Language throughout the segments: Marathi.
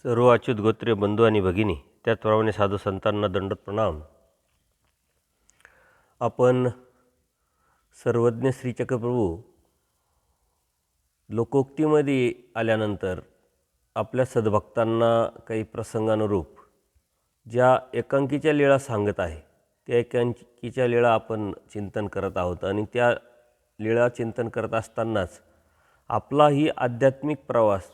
सर्व अच्युत गोत्रे बंधू आणि भगिनी, त्याचप्रमाणे साधू संतांना दंडवत प्रणाम. आपण सर्वज्ञ श्रीचक्रप्रभू लोकोक्तीमध्ये आल्यानंतर आपल्या सद्भक्तांना काही प्रसंगानुरूप ज्या एकांकीच्या लीळा सांगत आहे त्या एकांकीच्या लीळा आपण चिंतन करत आहोत. आणि त्या लीळा चिंतन करत असतानाच आपलाही आध्यात्मिक प्रवास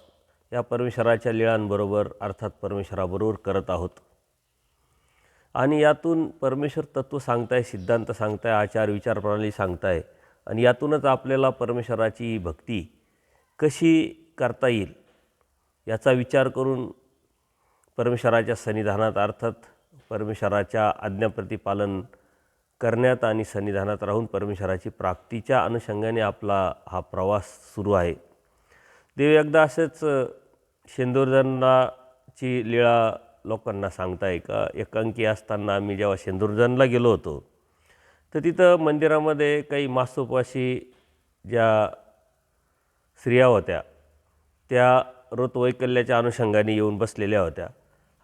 या परमेश्वराच्या लीळांबरोबर अर्थात परमेश्वराबरोबर करत आहोत. आणि यातून परमेश्वर तत्त्व सांगताय, सिद्धांत सांगताय, आचार विचार प्रणाली सांगताय. आणि यातूनच आपल्याला परमेश्वराची भक्ती कशी करता येईल याचा विचार करून परमेश्वराच्या सन्निधानात अर्थात परमेश्वराच्या आज्ञाप्रतिपालन करण्यात आणि सन्निधानात राहून परमेश्वराची प्राप्तीच्या अनुषंगाने आपला हा प्रवास सुरू आहे. देव एकदा असंच शेंदूरजनाची लीळा लोकांना सांगताय का एकांकी असताना आम्ही जेव्हा शेंदूरजनला गेलो होतो तर तिथं मंदिरामध्ये काही मासोपाशी ज्या स्त्रिया होत्या त्या ऋतुवैकल्याच्या अनुषंगाने येऊन बसलेल्या होत्या.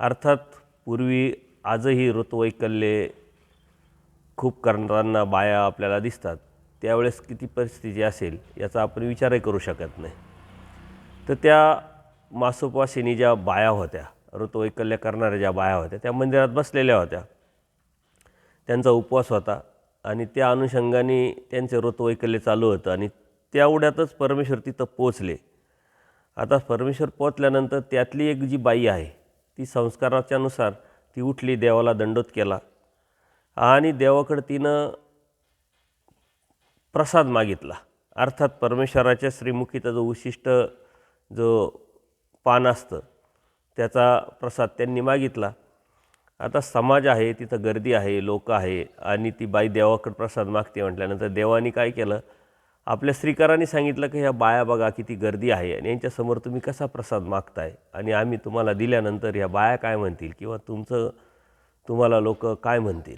अर्थात पूर्वी आजही ऋतुवैकल्ये खूप करताना बाया आपल्याला दिसतात. त्यावेळेस किती परिस्थिती असेल याचा आपण विचारही करू शकत नाही. तर त्या मासोपाशिनी ज्या बाया होत्या, ऋतुवैकल्य करणाऱ्या ज्या बाया होत्या त्या मंदिरात बसलेल्या होत्या. त्यांचा उपवास होता आणि त्या अनुषंगाने त्यांचे ऋतुवैकल्य चालू होतं. आणि त्यावढ्यातच परमेश्वर तिथं पोचले. आता परमेश्वर पोचल्यानंतर त्यातली एक जी बाई आहे ती संस्काराच्यानुसार ती उठली, देवाला दंडवत केला आणि देवाकडे तिनं प्रसाद मागितला. अर्थात परमेश्वराच्या श्रीमुखीचा जो विशिष्ट जो पान असतं त्याचा प्रसाद त्यांनी मागितला. आता समाज आहे, तिथं गर्दी आहे, लोक आहे आणि ती बाई देवाकडे प्रसाद मागते म्हटल्यानंतर देवानी काय केलं, आपल्या श्रीकारांनी सांगितलं की ह्या बाया बघा किती गर्दी आहे आणि यांच्यासमोर तुम्ही कसा प्रसाद मागताय आणि आम्ही तुम्हाला दिल्यानंतर ह्या बाया काय म्हणतील किंवा तुम्हाला लोक काय म्हणतील.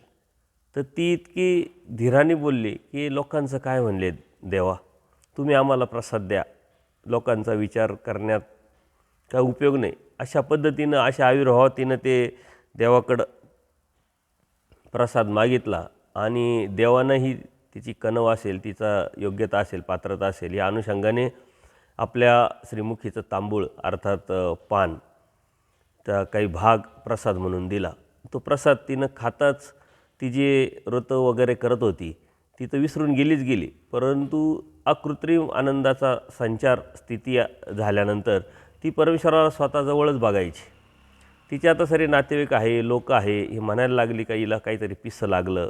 तर ती इतकी धीराने बोलली की लोकांचं काय म्हणले देवा, तुम्ही आम्हाला प्रसाद द्या, लोकांचा विचार करण्यात काय उपयोग नाही. अशा पद्धतीनं अशा आविर्भावातीनं ते देवाकडं प्रसाद मागितला आणि देवानंही तिची कणव असेल, तिचा योग्यता असेल, पात्रता असेल या अनुषंगाने आपल्या श्रीमुखीचं तांबूळ अर्थात पान त्या काही भाग प्रसाद म्हणून दिला. तो प्रसाद तिनं खाताच ती जी व्रत वगैरे करत होती ती तर विसरून गेली. परंतु अकृत्रिम आनंदाचा संचार स्थिती झाल्यानंतर ती परमेश्वराला स्वतःजवळच बघायची. तिचे आता सारे नातेवाईक आहे, लोक आहे, हे म्हणायला लागली का हिला काहीतरी पिसं लागलं.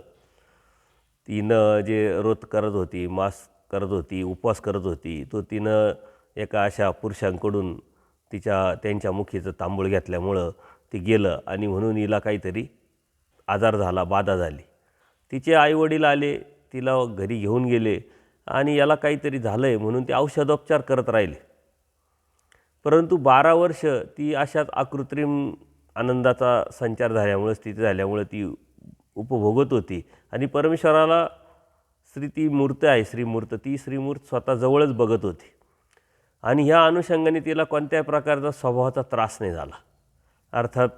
तिनं जे व्रत करत होती, मास करत होती, उपवास करत होती, तो तिनं एका अशा पुरुषांकडून त्यांच्या मुखीचं तांबूळ घेतल्यामुळं ते गेलं आणि म्हणून हिला काहीतरी आजार झाला, बाधा झाली. तिचे आईवडील आले, तिला घरी घेऊन गेले आणि याला काहीतरी झालं आहे म्हणून ते औषधोपचार करत राहिले. परंतु 12 वर्ष ती अशाच अकृत्रिम आनंदाचा संचार झाल्यामुळं, स्थिती झाल्यामुळं ती उपभोगत होती आणि परमेश्वराला ती मूर्त आहे, श्रीमूर्त, ती श्रीमूर्त स्वतः जवळच बघत होती. आणि ह्या अनुषंगाने तिला कोणत्याही प्रकारचा स्वभावाचा त्रास नाही झाला. अर्थात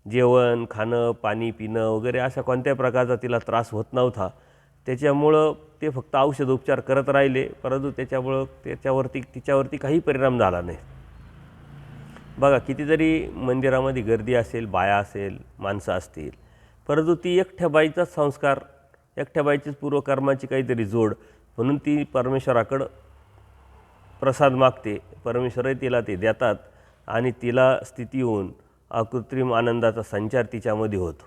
जेवण, खाणं, पाणी पिणं वगैरे अशा कोणत्याही प्रकारचा तिला त्रास होत नव्हता. त्याच्यामुळं ते फक्त औषधोपचार करत राहिले, परंतु तिच्यावरती काही परिणाम झाला नाही. बघा, कितीतरी मंदिरामध्ये गर्दी असेल, बाया असेल, माणसं असतील, परंतु ती एकट्या बाईचाच संस्कार, एकट्या बाईचीच पूर्वकर्माची काहीतरी जोड म्हणून ती परमेश्वराकडं प्रसाद मागते. परमेश्वरही तिला ते देतात आणि तिला स्थिती होऊन अकृत्रिम आनंदाचा संचार तिच्यामध्ये होतो.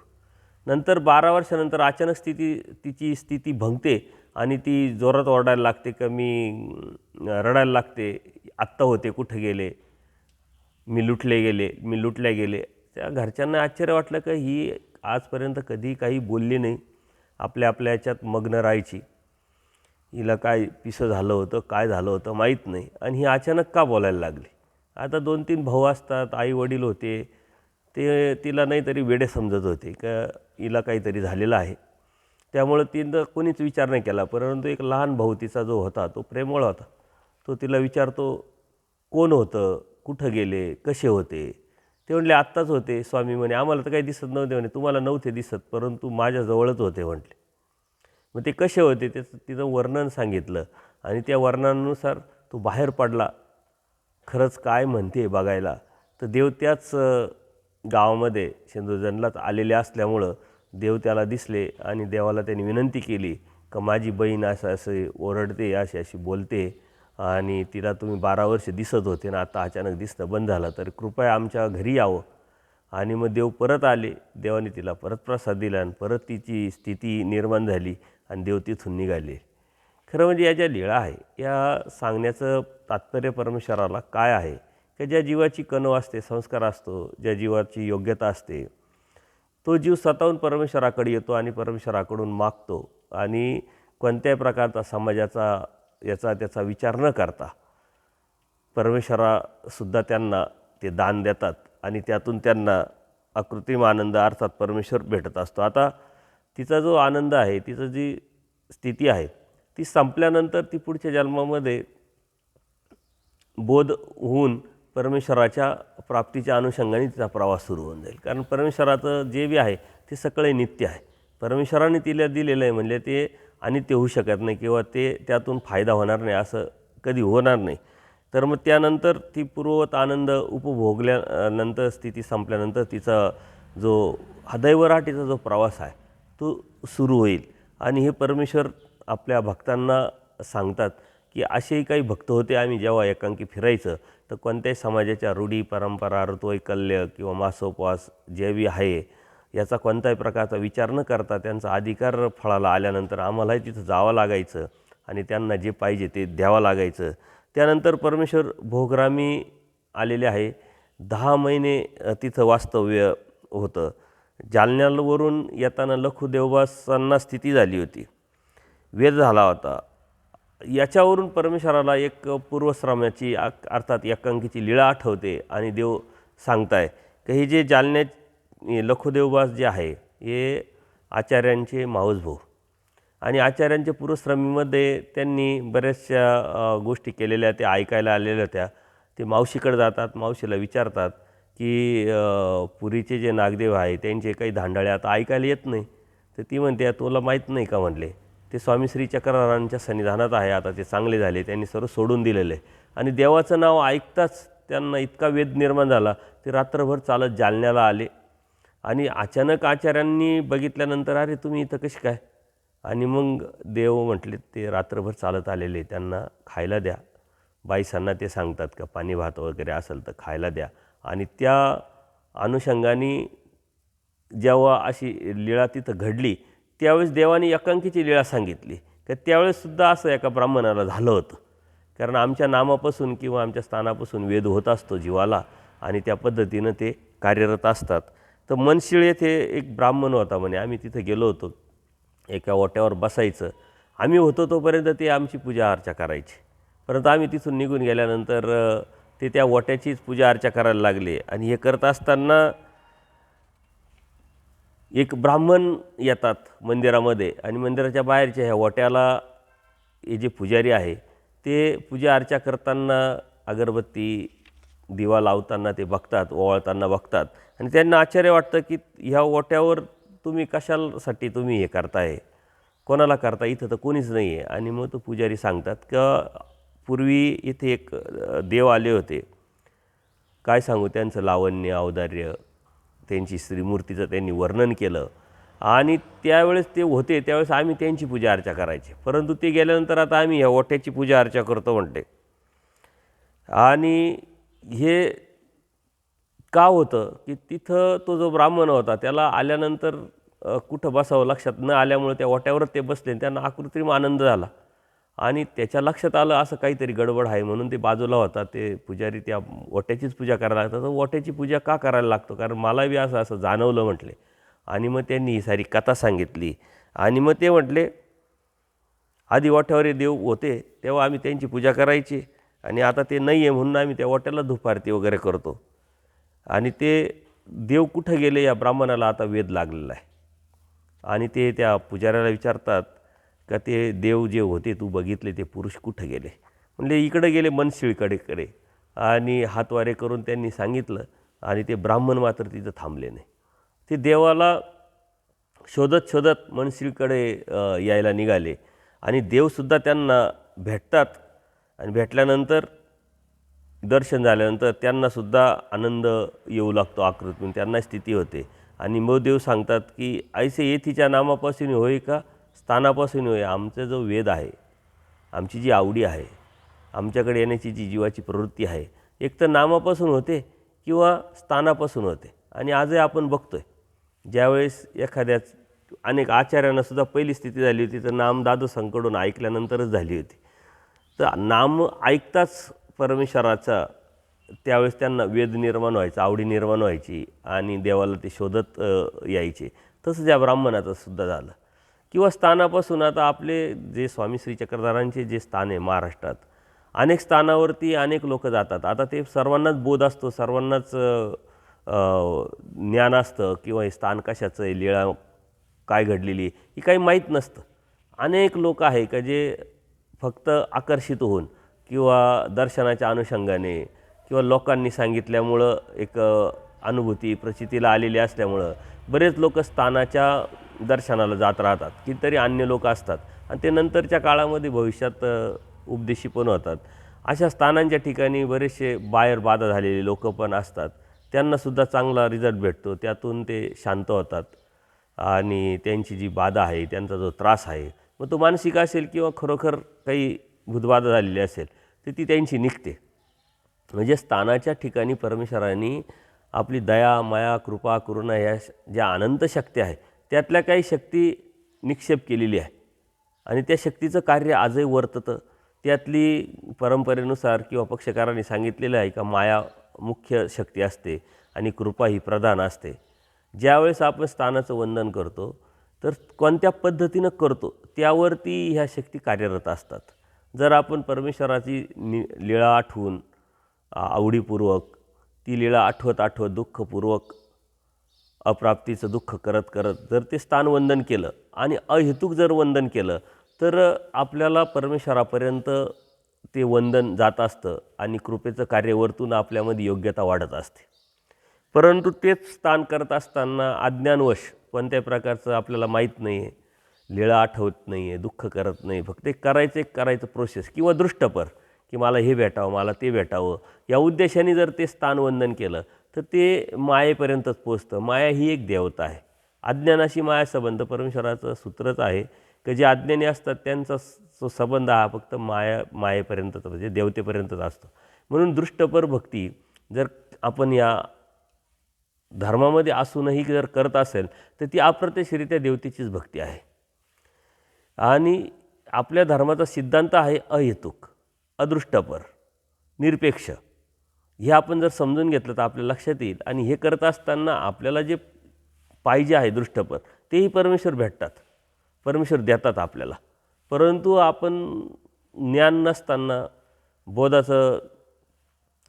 नंतर 12 वर्षानंतर अचानक तिची स्थिती भंगते आणि ती जोरात ओरडायला लागते का रडायला लागते, आत्ता होते कुठे गेले, मी लुटल्या गेले. त्या घरच्यांना आश्चर्य वाटलं का ही आजपर्यंत कधी काही बोलली नाही, आपल्या याच्यात मग्न राहायची. हिला काय पिसं झालं होतं, काय झालं होतं माहीत नाही आणि ही अचानक का बोलायला लागली. आता 2-3 भाऊ असतात, आई वडील होते, ते तिला नाही तरी वेडे समजत होते का हिला काहीतरी झालेलं आहे. त्यामुळं तिनं कोणीच विचार नाही केला. परंतु एक लहान भाऊ तिचा जो होता तो प्रेमळ होता. तो तिला विचारतो, कोण होतं, कुठं गेले, कसे होते. ते म्हणले आत्ताच होते. स्वामी म्हणे आम्हाला तर काही दिसत नव्हते. म्हणे तुम्हाला नव्हते दिसत, परंतु माझ्याजवळच होते म्हटले. मग ते कसे होते त्याचं तिथं वर्णन सांगितलं आणि त्या वर्णनानुसार तो बाहेर पडला. खरंच काय म्हणते बघायला, तर देव त्याच गावामध्ये शेंदुरजणलाच आलेले असल्यामुळं देव त्याला दिसले आणि देवाला त्यांनी विनंती केली का माझी बहीण असं असे ओरडते, अशी अशी बोलते आणि तिला तुम्ही 12 वर्ष दिसत होते ना, आता अचानक दिसणं बंद झालं, तर कृपया आमच्या घरी यावं. आणि मग देव परत आले. देवाने तिला परत प्रसाद दिला आणि परत तिची स्थिती निर्माण झाली आणि देव तिथून निघाले. खरं म्हणजे या ज्या लीळा आहे या सांगण्याचं तात्पर्य परमेश्वराला काय आहे की ज्या जीवाची कणव असते, संस्कार असतो, ज्या जीवाची योग्यता असते, तो जीव स्वतःहून परमेश्वराकडे येतो आणि परमेश्वराकडून मागतो आणि कोणत्याही प्रकारचा समाजाचा याचा त्याचा विचार न करता परमेश्वरासुद्धा त्यांना ते दान देतात आणि त्यातून त्यांना अकृत्रिम आनंद अर्थात परमेश्वर भेटत असतो. आता तिचा जो आनंद आहे, तिचं जी स्थिती आहे ती संपल्यानंतर ती पुढच्या जन्मामध्ये बोध होऊन परमेश्वराच्या प्राप्तीच्या अनुषंगाने तिचा प्रवास सुरू होऊन जाईल. कारण परमेश्वराचं जे बी आहे ते सगळे नित्य आहे. परमेश्वराने तिला दिलेलं आहे म्हणजे ते अनित्य होऊ शकत नाही किंवा ते त्यातून फायदा होणार नाही असं कधी होणार नाही. तर मग त्यानंतर ती पूर्ववत आनंद उपभोगल्यानंतर स्थिती संपल्यानंतर तिचा जो हृदयवराटीचा जो प्रवास आहे तो सुरू होईल. आणि हे परमेश्वर आपल्या भक्तांना सांगतात की असेही काही भक्त होते, आम्ही जेव्हा एकांकी फिरायचं तर कोणत्याही समाजाच्या रूढी परंपरा ऋतुवैकल्य किंवा मासोपवास जे बी आहे याचा कोणत्याही प्रकारचा विचार न करता त्यांचा अधिकार फळाला आल्यानंतर आम्हालाही तिथं जावं लागायचं आणि त्यांना जे पाहिजे ते द्यावं लागायचं. त्यानंतर परमेश्वर भोगरामी आलेले आहे. 10 महिने तिथं वास्तव्य होतं. जालन्यावरून येताना लखुदेवबासांना स्थिती झाली होती, वेध झाला होता. याच्यावरून परमेश्वराला एक पूर्वश्रमाची अर्थात एकांकीची लीळा आठवते आणि देव सांगताय की हे जे जालन्यात लखुदेवबास जे आहे हे आचार्यांचे मावस भाऊ आणि आचार्यांच्या पूर्वश्रमीमध्ये त्यांनी बऱ्याचशा गोष्टी केलेल्या त्या ऐकायला आलेल्या होत्या. ते मावशीकडे जातात, मावशीला विचारतात की पुरीचे जे नागदेव आहे त्यांचे काही धांडाळे आता ऐकायला येत नाही. तर ती म्हणते तुला माहीत नाही का म्हणले, ते स्वामी श्री चक्रधरांच्या सन्निधानात आहे, आता ते चांगले झाले, त्यांनी सर्व सोडून दिलेलं आहे. आणि देवाचं नाव ऐकताच त्यांना इतका वेद निर्माण झाला ते रात्रभर चालत जालन्याला आले. आणि अचानक आचार्यांनी बघितल्यानंतर अरे तुम्ही इथं कशी काय, आणि मग देव म्हटले ते रात्रभर चालत आलेले, त्यांना खायला द्या. बाईसांना ते सांगतात का पाणी भात वगैरे असेल तर खायला द्या. आणि त्या अनुषंगाने जेव्हा अशी लीळा तिथं घडली त्यावेळेस देवाने एकांकीची लीळा सांगितली की त्यावेळेससुद्धा असं एका ब्राह्मणाला झालं होतं. कारण आमच्या नामापासून किंवा आमच्या स्थानापासून वेद होत असतो जीवाला आणि त्या पद्धतीनं ते कार्यरत असतात. तर मनशिळ येथे एक ब्राह्मण होता म्हणे, आम्ही तिथे गेलो होतो, एका ओट्यावर बसायचं, आम्ही होतो तोपर्यंत ते आमची पूजा अर्चा करायची. परंतु आम्ही तिथून निघून गेल्यानंतर ते त्या ओट्याचीच पूजा अर्चा करायला लागले. आणि हे करत असताना एक ब्राह्मण येतात मंदिरामध्ये आणि मंदिराच्या बाहेरच्या ह्या ओट्याला हे जे पुजारी आहे ते पूजा अर्चा करताना अगरबत्ती दिवा लावताना ते बघतात, ओवाळताना बघतात आणि त्यांना आश्चर्य वाटतं की ह्या ओट्यावर तुम्ही कशासाठी तुम्ही हे करताय, कोणाला करता, इथं तर कोणीच नाही आहे. आणि मग तो पुजारी सांगतात का पूर्वी इथे एक देव आले होते, काय सांगू त्यांचं लावण्य औदार्य, त्यांची श्रीमूर्तीचं त्यांनी वर्णन केलं. आणि त्यावेळेस ते होते त्यावेळेस आम्ही त्यांची पूजा अर्चा करायची, परंतु ते गेल्यानंतर आता आम्ही ह्या ओट्याची पूजा अर्चा करतो म्हणते. आणि हे का होतं की तिथं तो जो ब्राह्मण होता त्याला आल्यानंतर कुठं बसावं लक्षात न आल्यामुळे त्या ओट्यावरच ते बसले, त्यांना अकृत्रिम आनंद झाला आणि त्याच्या लक्षात आलं असं काहीतरी गडबड आहे, म्हणून ते बाजूला होता. ते पुजारी त्या ओट्याचीच पूजा करायला लागतात. तर ओट्याची पूजा का करायला लागतो, कारण मला बी असं असं जाणवलं म्हटले. आणि मग त्यांनी ही सारी कथा सांगितली. आणि मग ते म्हटले आधी ओट्यावर देव होते तेव्हा आम्ही त्यांची पूजा करायची आणि आता ते नाही आहे म्हणून आम्ही त्या ओट्याला धूप आरती वगैरे करतो. आणि ते देव कुठं गेले या ब्राह्मणाला आता वेध लागलेला आहे. आणि ते त्या पुजाऱ्याला विचारतात का ते देव जे होते तू बघितले ते पुरुष कुठं गेले, म्हणजे इकडे गेले मनशिळकडे. आणि हातवारे करून त्यांनी सांगितलं आणि ते ब्राह्मण मात्र तिथं थांबले नाही. ते देवाला शोधत शोधत मनसरीकडे यायला निघाले आणि देवसुद्धा त्यांना भेटतात आणि भेटल्यानंतर दर्शन झाल्यानंतर त्यांनासुद्धा आनंद येऊ लागतो आकृत म्हणून त्यांना स्थिती होते. आणि मग देव सांगतात की ऐसे येथीच्या नामापासून होय का स्थानापासून होय. आमचा जो वेद आहे, आमची जी आवडी आहे, आमच्याकडे येण्याची जी जीवाची प्रवृत्ती आहे, एक तर नामापासून होते किंवा स्थानापासून होते. आणि आजही आपण बघतो आहे ज्यावेळेस एखाद्याच अनेक आचार्यांनासुद्धा पहिली स्थिती झाली होती तर नाम दादोसांकडून ऐकल्यानंतरच झाली होती. तर नाम ऐकताच परमेश्वराचा त्यावेळेस त्यांना वेद निर्माण व्हायचा, आवडी निर्माण व्हायची आणि देवाला ते शोधत यायचे. तसं त्या ब्राह्मणाचं सुद्धा झालं. किंवा स्थानापासून आता आपले जे स्वामी श्री चक्रधरांचे जे स्थान आहे महाराष्ट्रात, अनेक स्थानावरती अनेक लोक जातात. आता ते सर्वांनाच बोध असतो, सर्वांनाच ज्ञान असतं किंवा हे स्थान कशाचं आहे, लीळा काय घडलेली ही काही माहीत नसतं. अनेक लोक आहे का जे फक्त आकर्षित होऊन किंवा दर्शनाच्या अनुषंगाने किंवा लोकांनी सांगितल्यामुळं एक अनुभूती प्रचितीला आलेली असल्यामुळं बरेच लोक स्थानाच्या दर्शनाला जात राहतात. कितीतरी अन्य लोक असतात आणि ते नंतरच्या काळामध्ये भविष्यात उपदेशी पण होतात. अशा स्थानांच्या ठिकाणी बरेचसे बाहेर बाधा झालेले लोक पण असतात. त्यांनासुद्धा चांगला रिझल्ट भेटतो, त्यातून ते शांत होतात आणि त्यांची जी बाधा आहे, त्यांचा जो त्रास आहे, मग तो मानसिक असेल किंवा खरोखर काही भूतबाधा झालेली असेल तर ती त्यांची निघते. म्हणजे स्थानाच्या ठिकाणी परमेश्वरांनी आपली दया, माया, कृपा, करुणा ह्या ज्या अनंत शक्ती आहे त्यातल्या काही शक्ती निक्षेप केलेली आहे आणि त्या शक्तीचं कार्य आजही वर्ततं. त्यातली परंपरेनुसार किंवा पक्षकारांनी सांगितलेलं आहे का माया मुख्य शक्ती असते आणि कृपा ही प्रधान असते. ज्यावेळेस आपण स्थानाचं वंदन करतो तर कोणत्या पद्धतीनं करतो त्यावरती ह्या शक्ती कार्यरत असतात. जर आपण परमेश्वराची लीळा आठवून आवडीपूर्वक ती लीळा आठवत दुःखपूर्वक अप्राप्तीचं दुःख करत करत जर ते स्थान वंदन केलं आणि अहेतुक जर वंदन केलं तर आपल्याला परमेश्वरापर्यंत ते वंदन जात असतं आणि कृपेचं कार्य वर्तून आपल्यामध्ये योग्यता वाढत असते. परंतु तेच स्थान करत असताना अज्ञानवश कोणत्याही प्रकारचं आपल्याला माहीत नाही आहे, लीळा आठवत नाही आहे, दुःख करत नाही, फक्त एक करायचं प्रोसेस किंवा दृष्टपर की मला हे भेटावं, मला ते भेटावं या उद्देशाने जर ते स्थान वंदन केलं तर ते मायेपर्यंतच पोचतं. माया ही एक देवता आहे. अज्ञानाशी माया संबंध परमेश्वराचं सूत्रच आहे की जे अज्ञानी असतात त्यांचा संबंध हा फक्त मायेपर्यंतच म्हणजे देवतेपर्यंतच असतो. म्हणून दृष्टपर भक्ती जर आपण या धर्मामध्ये असूनही जर करत असेल तर ती अप्रत्यक्षरित्या देवतेचीच भक्ती आहे. आणि आपल्या धर्माचा सिद्धांत आहे अहेतुक, अदृष्टपर, निरपेक्ष. हे आपण जर समजून घेतलं तर आपल्या लक्षात येईल. आणि हे करत असताना आपल्याला जे पाहिजे आहे दृष्टपर तेही परमेश्वर भेटतात, परमेश्वर देतात आपल्याला. परंतु आपण ज्ञान नसताना, बोधाचं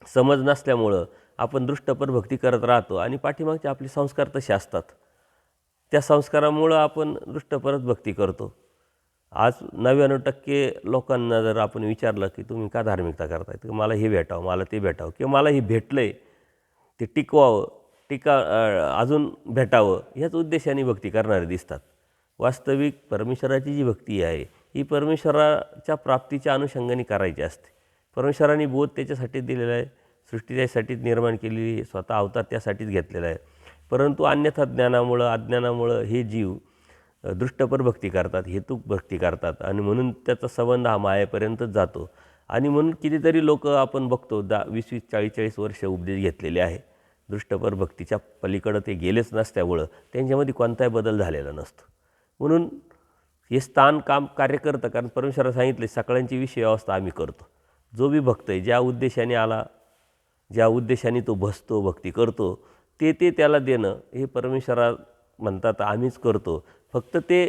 समज नसल्यामुळं आपण दृष्टपर भक्ती करत राहतो आणि पाठीमागचे आपले संस्कार तसे असतात. त्या संस्कारामुळं आपण दृष्टपरच भक्ती करतो. आज 99% लोकांना जर आपण विचारलं की तुम्ही का धार्मिकता करताय, तर मला हे भेटावं, मला ते भेटावं किंवा मला हे भेटलं आहे ते टिकवावं, अजून भेटावं ह्याच उद्देशाने भक्ती करणारे दिसतात. वास्तविक परमेश्वराची जी भक्ती आहे ही परमेश्वराच्या प्राप्तीच्या अनुषंगाने करायची असते. परमेश्वराने बोध त्याच्यासाठी दिलेला आहे, सृष्टी त्याच्यासाठीच निर्माण केलेली आहे, स्वतः अवतार त्यासाठीच घेतलेला आहे. परंतु अन्यथा ज्ञानामुळं, अज्ञानामुळं हे जीव दृष्टपर भक्ती करतात, हेतुक भक्ती करतात आणि म्हणून त्याचा संबंध हा मायेपर्यंतच जातो. आणि म्हणून कितीतरी लोक आपण बघतो 20-20, 40-40 वर्ष उपदेश घेतलेले आहे, दृष्टपर भक्तीच्या पलीकडं ते गेलेच नसल्यामुळं त्यांच्यामध्ये कोणताही बदल झालेला नसतो. म्हणून हे स्थान काम कार्य करतं, कारण परमेश्वराने सांगितले सगळ्यांची विषय व्यवस्था आम्ही करतो. जो बी भक्त आहे ज्या उद्देशाने आला, ज्या उद्देशाने तो भसतो, भक्ती करतो, ते त्याला देणं हे परमेश्वरा म्हणतात आम्हीच करतो. फक्त ते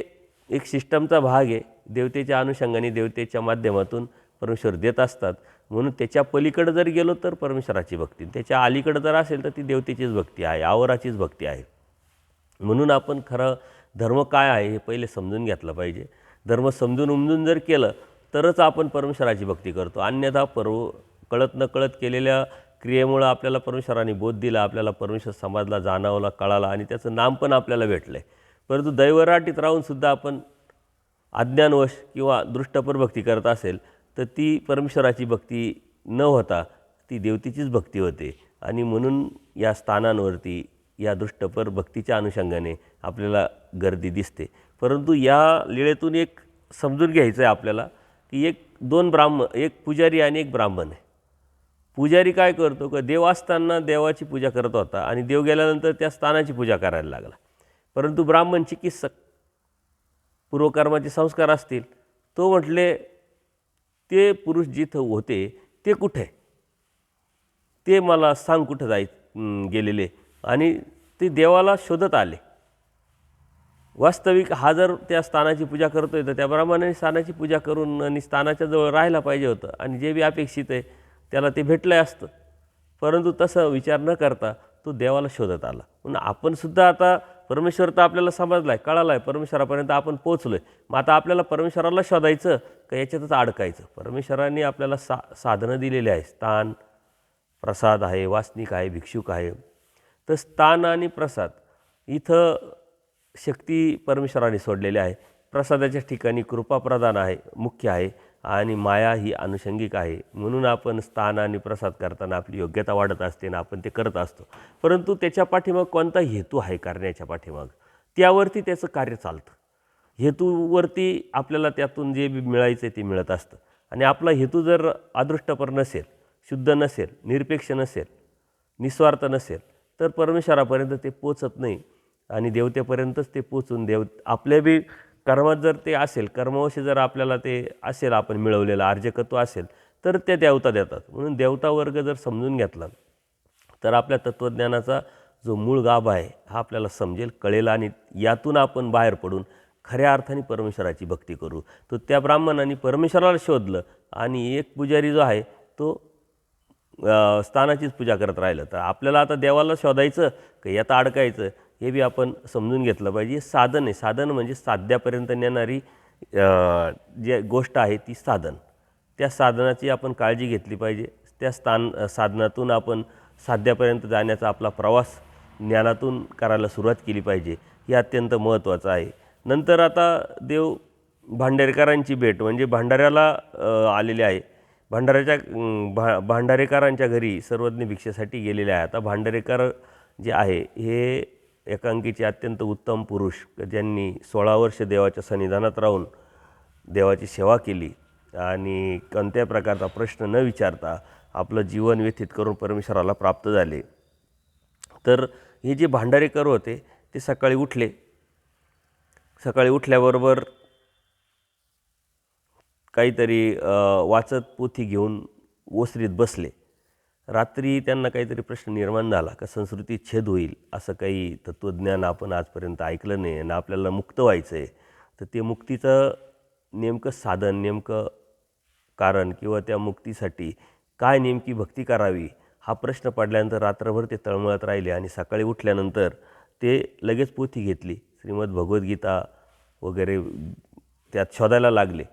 एक सिस्टमचा भाग आहे. देवतेच्या अनुषंगाने, देवतेच्या माध्यमातून परमेश्वर देत असतात. म्हणून त्याच्या पलीकडं जर गेलो तर परमेश्वराची भक्ती, त्याच्या अलीकडं जर असेल तर ती देवतेचीच भक्ती आहे, आवराचीच भक्ती आहे. म्हणून आपण खरं धर्म काय आहे हे पहिले समजून घेतलं पाहिजे. धर्म समजून उमजून जर केलं तरच आपण परमेश्वराची भक्ती करतो. अन्यथा कळत न कळत केलेल्या क्रियेमुळं आपल्याला परमेश्वराने बोध दिला, आपल्याला परमेश्वर समजला, जाणवला, कळाला आणि त्याचं नाम पण आपल्याला भेटलं आहे. परंतु दैवराटीत राहूनसुद्धा आपण अज्ञानवश किंवा दृष्टपर भक्ती करत असेल तर ती परमेश्वराची भक्ती न होता ती देवतेचीच भक्ती होते. आणि म्हणून या स्थानांवरती या दृष्टपर भक्तीच्या अनुषंगाने आपल्याला गर्दी दिसते. परंतु या लीळेतून एक समजून घ्यायचं आहे आपल्याला की एक पुजारी आणि एक ब्राह्मण आहे. पुजारी काय करतो का देव असताना देवाची पूजा करत होता आणि देव गेल्यानंतर त्या स्थानाची पूजा करायला लागला. परंतु ब्राह्मण चिकित्सक, पूर्वकर्माचे संस्कार असतील, तो म्हटले ते पुरुष जिथं होते ते कुठे, ते मला सांग कुठं गेलेले. आणि ते देवाला शोधत आले. वास्तविक हा जर त्या स्थानाची पूजा करतोय तर त्या ब्राह्मणाने स्थानाची पूजा करून आणि स्थानाच्या जवळ राहायला पाहिजे होतं आणि जे बी अपेक्षित आहे त्याला ते भेटलं असतं. परंतु तसं विचार न करता तो देवाला शोधत आला. म्हणून आपणसुद्धा आता परमेश्वर तर आपल्याला समजला आहे, कळाला आहे, परमेश्वरापर्यंत आपण पोचलो आहे. मग आता आपल्याला परमेश्वराला शोधायचं का याच्यातच अडकायचं? परमेश्वराने आपल्याला साधनं दिलेली आहे. स्थान, प्रसाद आहे, वासनिक आहे, भिक्षुक आहे. तर स्थान आणि प्रसाद इथं शक्ती परमेश्वराने सोडलेली आहे. प्रसादाच्या ठिकाणी कृपाप्रदान आहे, मुख्य आहे, आणि माया ही अनुषंगिक आहे. म्हणून आपण स्थान आणि प्रसाद करताना आपली योग्यता वाढत असते आणि आपण ते करत असतो. परंतु त्याच्या पाठीमाग कोणता हेतू आहे करण्याच्या पाठीमाग, त्यावरती त्याचं कार्य चालतं. हेतूवरती आपल्याला त्यातून जे बी मिळायचं ते मिळत असतं. आणि आपला हेतू जर अदृष्टपर नसेल, शुद्ध नसेल, निरपेक्ष नसेल, निस्वार्थ नसेल तर परमेश्वरापर्यंत ते पोचत नाही. आणि देवतेपर्यंतच ते पोचून आपल्या बी कर्मात जर ते असेल, कर्मवशी जर आपल्याला ते असेल आपण मिळवलेलं अर्जकत्व असेल तर ते देवता देतात. म्हणून देवता वर्ग जर समजून घेतला तर आपल्या तत्त्वज्ञानाचा जो मूळ गाभा आहे हा आपल्याला समजेल, कळेल आणि यातून आपण बाहेर पडून खऱ्या अर्थाने परमेश्वराची भक्ती करू. तो त्या ब्राह्मणाने परमेश्वराला शोधलं आणि एक पुजारी जो आहे तो स्थानाचीच पूजा करत राहिलं. तर आपल्याला आता देवाला शोधायचं का यात अडकायचं हे बी आपण समजून घेतलं पाहिजे. साधन आहे, साधन म्हणजे साध्यापर्यंत नेणारी जी गोष्ट आहे ती साधन. त्या साधनाची आपण काळजी घेतली पाहिजे. त्या साधनातून आपण साध्यापर्यंत जाण्याचा आपला प्रवास ज्ञानातून करायला सुरुवात केली पाहिजे. हे अत्यंत महत्त्वाचं आहे. नंतर आता देव भांडेकरांची भेट म्हणजे भंडाऱ्याला आलेले आहे. भांडारेकरांच्या घरी सर्वज्ञ भिक्षेसाठी गेलेले आहे. आता भांडारेकर जे आहे हे एकांकीचे अत्यंत उत्तम पुरुष, ज्यांनी 16 वर्ष देवाच्या सन्निधानात राहून देवाची सेवा केली आणि कोणत्याही प्रकारचा प्रश्न न विचारता आपलं जीवन व्यतीत करून परमेश्वराला प्राप्त झाले. तर हे जे भांडारेकर होते ते सकाळी उठल्याबरोबर काहीतरी वाचत पोथी घेऊन ओसरीत बसले. रात्री त्यांना काहीतरी प्रश्न निर्माण झाला का संस्कृती छेद होईल असं काही तत्त्वज्ञान आपण आजपर्यंत ऐकलं नाही आणि आपल्याला मुक्त व्हायचं आहे. तर ते मुक्तीचं नेमकं साधन, नेमकं कारण किंवा त्या मुक्तीसाठी काय नेमकी भक्ती करावी हा प्रश्न पडल्यानंतर रात्रभर ते तळमळत राहिले आणि सकाळी उठल्यानंतर ते लगेच पोथी घेतली, श्रीमद भगवद्गीता वगैरे त्यात शोधायला लागले.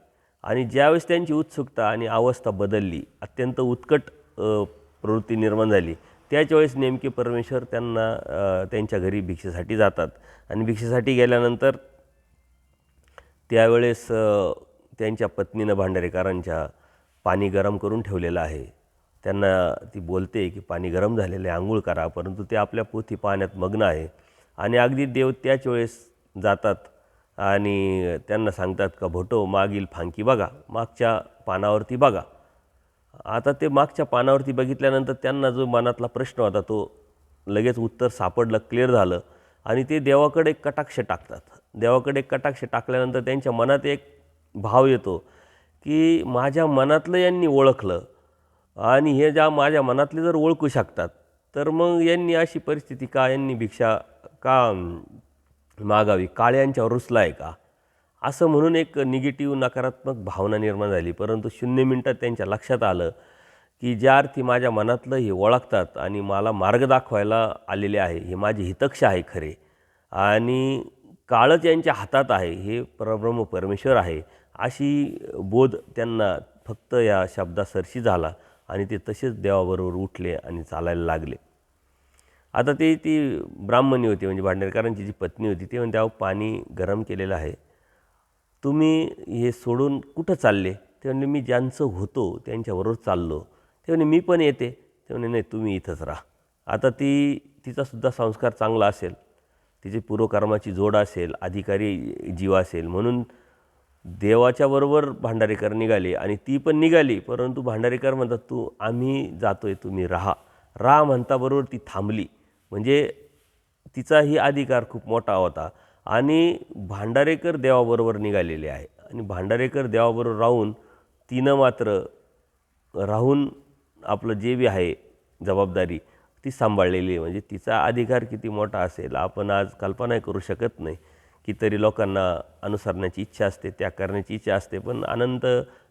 आणि ज्यावेळेस त्यांची उत्सुकता आणि अवस्था बदलली, अत्यंत उत्कट प्रवृत्ती निर्माण झाली, त्याच वेळेस नेमके परमेश्वर त्यांना त्यांच्या घरी भिक्षेसाठी जातात. आणि भिक्षेसाठी गेल्यानंतर त्यावेळेस त्यांच्या पत्नीनं भांडारेकरांच्या पाणी गरम करून ठेवलेलं आहे. त्यांना ती बोलते की पाणी गरम झालेलं आहे, आंघोळ करा. परंतु ते आपल्या पोथी पाहण्यात मग्न आहे. आणि अगदी देव त्याच वेळेस जातात आणि त्यांना सांगतात का भोटो मागील फांकी बघा, मागच्या पानावरती बघा. आता ते मागच्या पानावरती बघितल्यानंतर त्यांना जो मनातला प्रश्न होता तो लगेच उत्तर सापडलं, क्लिअर झालं. आणि ते देवाकडे एक कटाक्ष टाकतात. देवाकडे एक कटाक्ष टाकल्यानंतर त्यांच्या मनात एक भाव येतो की माझ्या मनातलं यांनी ओळखलं आणि हे ज्या माझ्या मनातले जर ओळखू शकतात तर मग यांनी अशी परिस्थिती का, यांनी भिक्षा का मागावी, काळ यांच्यावर रुसला आहे का, असं म्हणून एक निगेटिव्ह नकारात्मक भावना निर्माण झाली. परंतु 0 मिनटात त्यांच्या लक्षात आलं की ज्या अर्थी माझ्या मनातलं हे ओळखतात आणि मला मार्ग दाखवायला आलेले आहे, हे माझे हितक्ष आहे खरे आणि काळच यांच्या हातात आहे, हे परब्रह्म परमेश्वर आहे, अशी बोध त्यांना फक्त या शब्दासरशी झाला. आणि ते तसेच देवाबरोबर उठले आणि चालायला लागले. आता ती ब्राह्मणी होती, म्हणजे भांडेकरांची जी पत्नी होती, ती म्हणते, अहो पाणी गरम केलेलं आहे, तुम्ही हे सोडून कुठं चालले? ते म्हणले, मी ज्यांचं होतो त्यांच्याबरोबर चाललो. ते म्हणे, मी पण येते. ते म्हणे, नाही तुम्ही इथंच राहा. आता तिचासुद्धा संस्कार चांगला असेल, तिची पूर्वकर्माची जोड असेल, अधिकारी जीव असेल, म्हणून देवाच्याबरोबर भांडारेकर निघाले आणि ती पण निघाली. परंतु भांडारेकर म्हणतात, आम्ही जातोय, तुम्ही राहा म्हणताबरोबर ती थांबली. म्हणजे तिचाही अधिकार खूप मोठा होता आणि भांडारेकर देवाबरोबर निघालेले आहे आणि भांडारेकर देवाबरोबर राहून तिनं मात्र राहून आपलं जे बी आहे जबाबदारी ती सांभाळलेली आहे. म्हणजे तिचा अधिकार किती मोठा असेल आपण आज कल्पनाही करू शकत नाही. की तरी लोकांना अनुसरण्याची इच्छा असते, त्याग करण्याची इच्छा असते, पण अनंत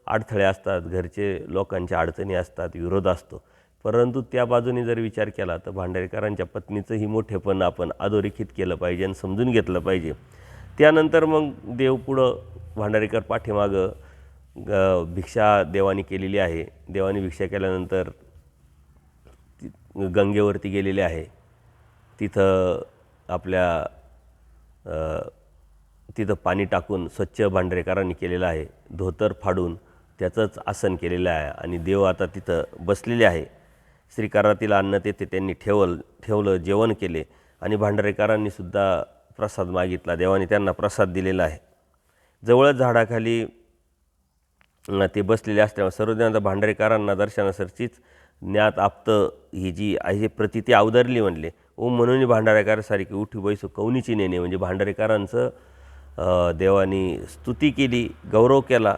अडथळे असतात, घरचे लोकांच्या अडचणी असतात, विरोध असतो. परंतु त्या बाजूने जर विचार केला तर भांडारेकरांच्या पत्नीचंही मोठेपण आपण अधोरेखित केलं पाहिजे आणि समजून घेतलं पाहिजे. त्यानंतर मग देव पुढं भांडारेकर पाठीमागं भिक्षा देवानी केलेली आहे. देवानी भिक्षा केल्यानंतर गंगेवरती गेलेले आहे. तिथं तिथं पाणी टाकून स्वच्छ भांडारेकरांनी केलेलं आहे. धोतर फाडून त्याचंच आसन केलेलं आहे आणि देव आता तिथं बसलेले आहे. श्रीकारातील अन्न तेथे त्यांनी ठेवलं, जेवण केले आणि भांडारेकरांनीसुद्धा प्रसाद मागितला. देवाने त्यांना प्रसाद दिलेला आहे. जवळच झाडाखाली ते बसलेले असल्यामुळे सर्वजणांना भांडारेकरांना दर्शनासारखीच ज्ञात आप्त ही जी आहे प्रतिती अवतरली म्हणले. ओम म्हणून भांडारेकरांसारखी उठी बैसू कौनीची नेणे. म्हणजे भांडारेकरांचं देवानी स्तुती केली, गौरव केला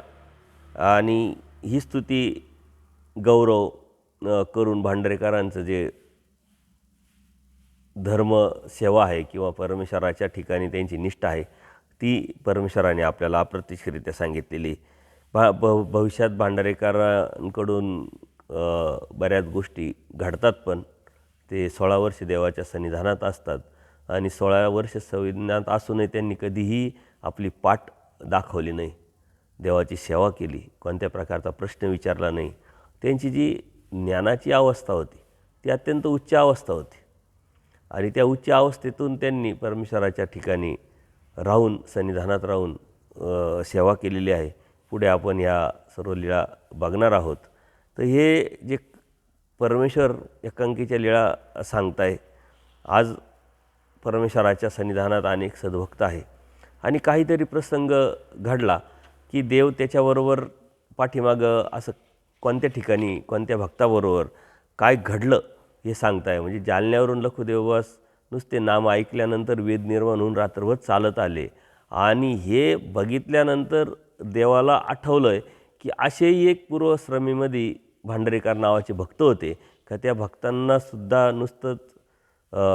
आणि ही स्तुती गौरव करून भांडारेकरांचं जे धर्मसेवा आहे किंवा परमेश्वराच्या ठिकाणी त्यांची निष्ठा आहे ती परमेश्वराने आपल्याला अप्रत्यक्षरित्या सांगितलेली. भविष्यात भांडारेकरांकडून बऱ्याच गोष्टी घडतात, पण ते 16 वर्ष देवाच्या सन्निधानात असतात आणि 16 वर्ष संविधानात असूनही त्यांनी कधीही आपली पाठ दाखवली नाही, देवाची सेवा केली, कोणत्या प्रकारचा प्रश्न विचारला नाही. त्यांची जी ज्ञानाची अवस्था होती ती अत्यंत उच्च अवस्था होती आणि त्या उच्च अवस्थेतून त्यांनी परमेश्वराच्या ठिकाणी राहून सन्निधानात राहून सेवा केलेली आहे. पुढे आपण ह्या सर्व लीळा बघणार आहोत. तर हे जे परमेश्वर एकांकीच्या लीळा सांगताय, आज परमेश्वराच्या सन्निधानात अनेक सद्भक्त आहे आणि काहीतरी प्रसंग घडला की देव त्याच्याबरोबर पाठीमागं असं कोणत्या ठिकाणी कोणत्या भक्ताबरोबर काय घडलं हे सांगताय. म्हणजे जालन्यावरून लखुदेवबास नुसते नाम ऐकल्यानंतर वेद निर्माण होऊन रात्रभर चालत आले आणि हे बघितल्यानंतर देवाला आठवलं आहे की असेही एक पूर्वश्रमीमध्ये भांडारेकर नावाचे भक्त होते का त्या भक्तांनासुद्धा नुसतंच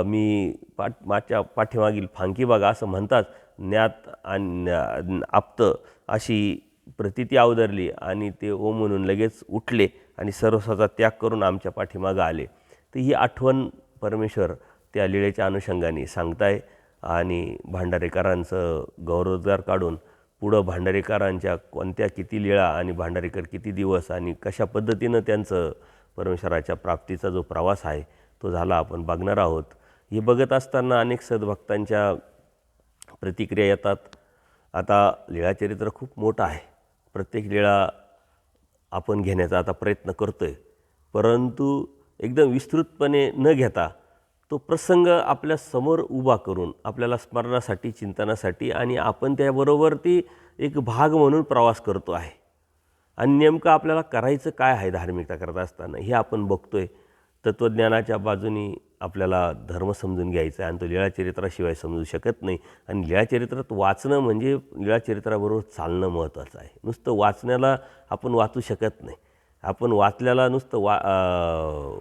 मी माझ्या पाठीमागील फांकी बघा असं म्हणतात, ज्ञात आणि आप्त अशी प्रतिती अवतरली आणि ते ओम म्हणून लगेच उठले आणि सर्वस्वाचा त्याग करून आमच्या पाठीमागं आले. तर ही आठवण परमेश्वर त्या लीळेच्या अनुषंगाने सांगताय आणि भांडारेकरांचं गौरवोद्गार काढून पुढं भांडारेकरांच्या कोणत्या किती लीळा आणि भांडारेकर किती दिवस आणि कशा पद्धतीनं त्यांचं परमेश्वराच्या प्राप्तीचा जो प्रवास आहे तो झाला आपण बघणार आहोत. हे बघत असताना अनेक सद्भक्तांच्या प्रतिक्रिया येतात. आता लीळाचरित्र खूप मोठं आहे, प्रत्येक लीळा आपण घेण्याचा आता प्रयत्न करतो आहे, परंतु एकदम विस्तृतपणे न घेता तो प्रसंग आपल्या समोर उभा करून आपल्याला स्मरणासाठी, चिंतनासाठी आणि आपण त्याबरोबर ती एक भाग म्हणून प्रवास करतो आहे आणि नेमकं आपल्याला करायचं काय आहे धार्मिकता करत असताना हे आपण बघतो आहे. तत्त्वज्ञानाच्या बाजूने आपल्याला धर्म समजून घ्यायचा आहे आणि तो लीळाचरित्राशिवाय समजू शकत नाही आणि लीळाचरित्रात वाचणं म्हणजे लीळाचरित्राबरोबर चालणं महत्त्वाचं आहे. नुसतं वाचण्याला आपण वाचू शकत नाही, आपण वाचल्याला नुसतं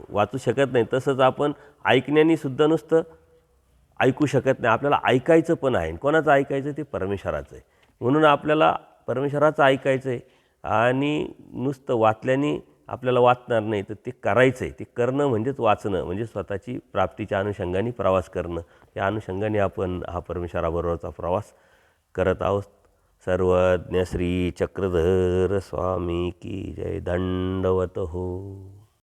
वाचू शकत नाही, तसंच आपण ऐकण्यानेसुद्धा नुसतं ऐकू शकत नाही. आपल्याला ऐकायचं पण आहे. कोणाचं ऐकायचं? ते परमेश्वराचं आहे. म्हणून आपल्याला परमेश्वराचं ऐकायचं आहे आणि नुसतं वाचल्याने आपल्याला वाचणार नाही, तर ते करायचं आहे. ते करणं म्हणजेच वाचणं, म्हणजे स्वतःची प्राप्तीच्या अनुषंगाने प्रवास करणं. या अनुषंगाने आपण हा परमेश्वराबरोबरचा प्रवास करत आहोत. सर्वज्ञ श्री चक्रधर स्वामी की जय. दंडवत हो.